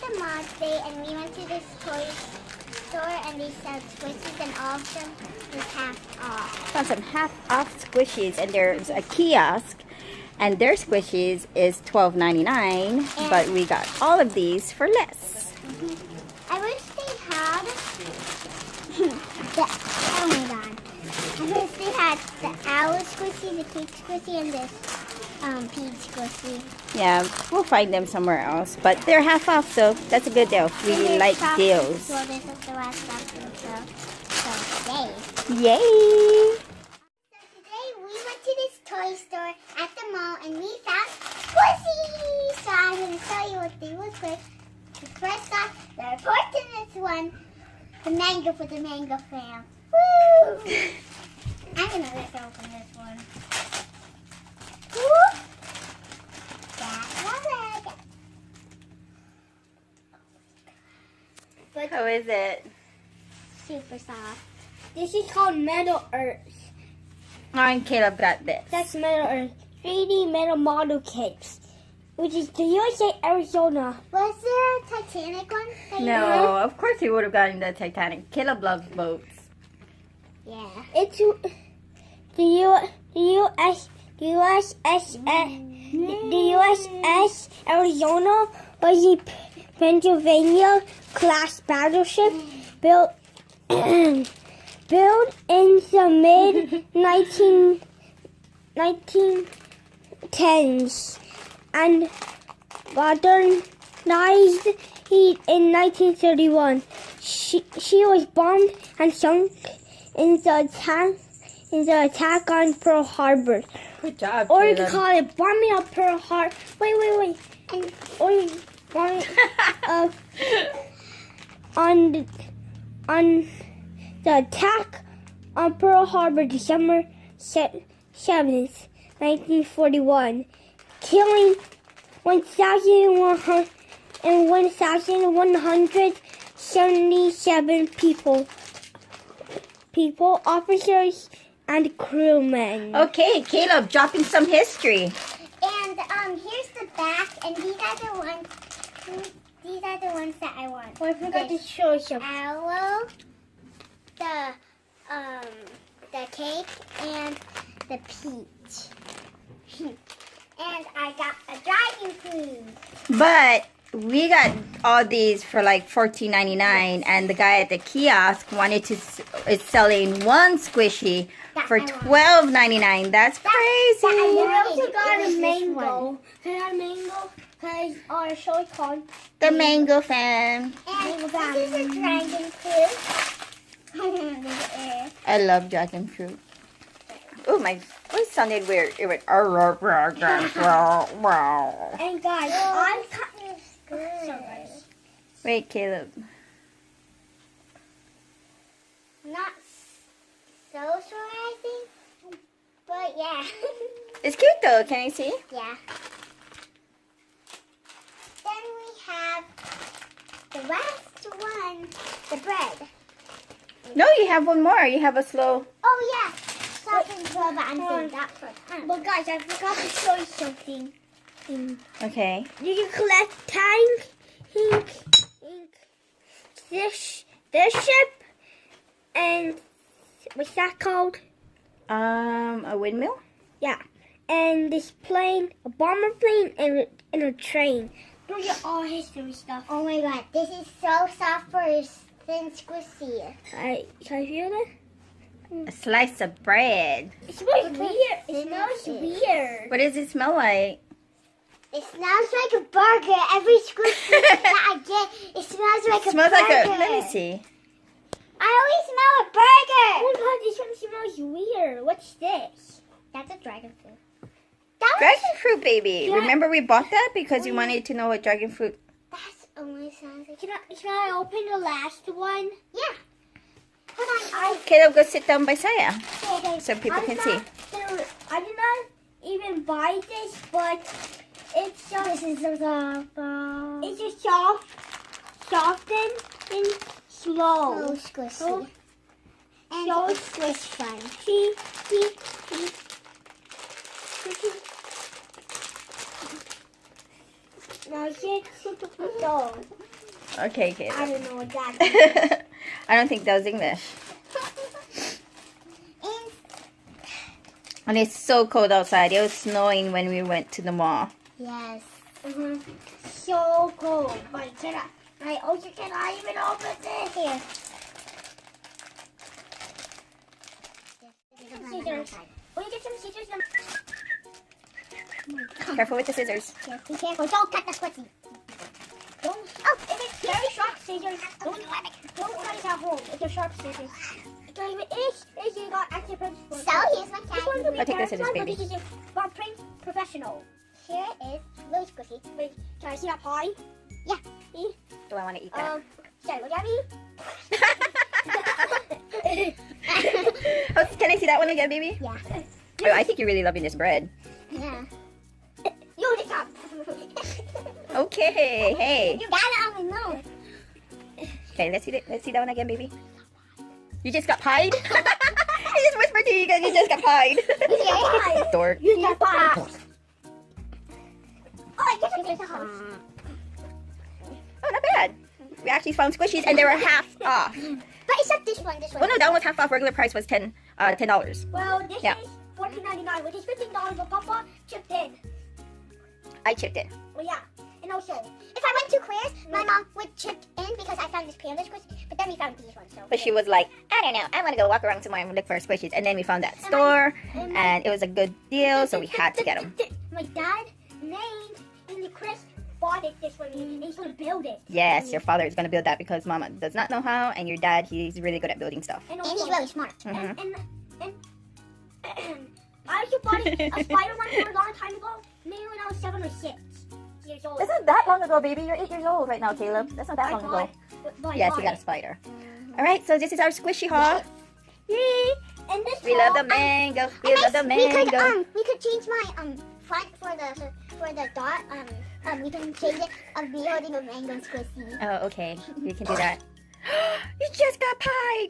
the mall today, and we went to this toy store, and they sell squishes, and all of them was half off. Found some half-off squishies, and there's a kiosk, and their squishies is $12.99, but we got all of these for less. I wish they had oh my god. I wish they had the owl squishy, the cake squishy, and this peach squishy. Yeah, we'll find them somewhere else, but they're half off, so that's a good deal. We like deals. So this is the last option, so yay. Yay! So today we went to this toy store at the mall, and we found squishies. So I'm going to tell you what they look like. First off, the report to this one, the mango for the mango fan. Woo! I'm going to let open this one. Woo! That's my leg. But How is it? super soft. This is called Metal Earth. Oh, and Caleb got this. That's Metal Earth. 3D metal model kits, which is the USA Arizona. Was there a Titanic one? that you No, had? of course he would have gotten the Titanic. Caleb loves boats. Yeah. It's the USS Arizona was a Pennsylvania class battleship built built in the mid 1910s and modernized in 1931. She was bombed and sunk in the attack on Pearl Harbor. Good job, Or you Caleb. could call it bombing of Pearl Harbor. Wait. Or bombing of on the attack on Pearl Harbor, December 7th, 1941, killing 1,177 people, officers, and crewmen. Okay, Caleb, dropping some history. And here's the back, and these are the ones. These are the ones that I want. Oh, I forgot to show you. Owl, the cake, and the peach. And I got a dragon fruit. But we got all these for like $14.99, and the guy at the kiosk is selling one squishy for $12.99. That's crazy. I also got It was a this mango. one. I got a mango because our show is called The mango fan. And this is a dragon fruit. I love dragon fruit. Oh, my voice sounded weird. It went. And guys, I'm Wait, Caleb. Not so sure, I think. But yeah. It's cute though. Can you see? Yeah. Then we have the last one, the bread. No, you have one more. You have a slow. Oh yeah, stop and rub it and Hold do that first. But guys, I forgot to show you something. Okay. You can collect tank, ink, this ship, and what's that called? A windmill. Yeah, and this plane, a bomber plane, and a train. Those are all history stuff. Oh my god, this is so soft for a thin squishy. Can I feel it? A slice of bread. It smells weird. It Finish smells it. weird. What does it smell like? It smells like a burger. Every squishy that I get, it smells like It a smells burger. like a. Let me see. I always smell a Oh burger. my god, this one smells weird. What's this? That's a dragon fruit. That Dragon fruit, baby. Yeah. Remember we bought that because you wanted to know what dragon fruit. That's only sounds like. Can I open the last one? Yeah. Hold on. Caleb, go sit down by Saya Okay. so people can see. I did not even buy this, but it's just This is so soft. it's just soft and slow. So squishy. Oh. And So it's squish fun. See. Now get to the Okay, I Caleb. don't know what that I don't think that was English. And And it's so cold outside. It was snowing when we went to the mall. yes. is. So cold. But can I even open this? Here. Scissors. Will you get some scissors? Careful with the scissors. Be careful. Don't cut the squishy. Don't. Oh, if it's very sharp scissors, don't cut it at home. If they're sharp scissors. If you got extra prints for So here's my this one could cat. be I'll take the scissors, personal, but baby. this is for print professional. Here is really squishy. Wait, can I see that pie? Yeah. See? Do I want to eat that? Sorry, look at me. Oh, can I see that one again, baby? Yeah. Oh, I think you're really loving this bread. Yeah. You just got. Okay, hey. You got it on my nose. Okay, let's see that one again, baby. You just got pied? I just whispered to you guys you just got pied. Yeah. Dork. You just got. Oh, I guess it's a house. Oh, not bad. We actually found squishies and they were half off. But except this one. Oh no, that one was half off. Regular price was $10. Well, this Yeah. is $14.99, which is $15, but Papa chipped in. I chipped in. Well, yeah. And also, If I went to Claire's, my mom would chip in because I found this panda squishy, but then we found these ones. So. But she was like, I don't know, I want to go walk around somewhere and look for squishies. And then we found that store and it was a good deal, so we had to get them. My dad named and Chris bought it this way, and he's gonna build it. Yes, your father is going to build that because mama does not know how, and your dad, he's really good at building stuff. And And also, he's really smart. Mhm. and I actually bought a spider one for a long time ago, maybe when I was 7 or 6 years old. That's not that long ago, baby. You're 8 years old right now, Caleb. That's not that long ago. Yes, you got a spider. All right, so this is our squishy haul. Yay! And this We love the mango. We love the mango. We could change my front for the dot. We can change it of me holding a mango squishy. Oh, okay. We can do that. You just got pied.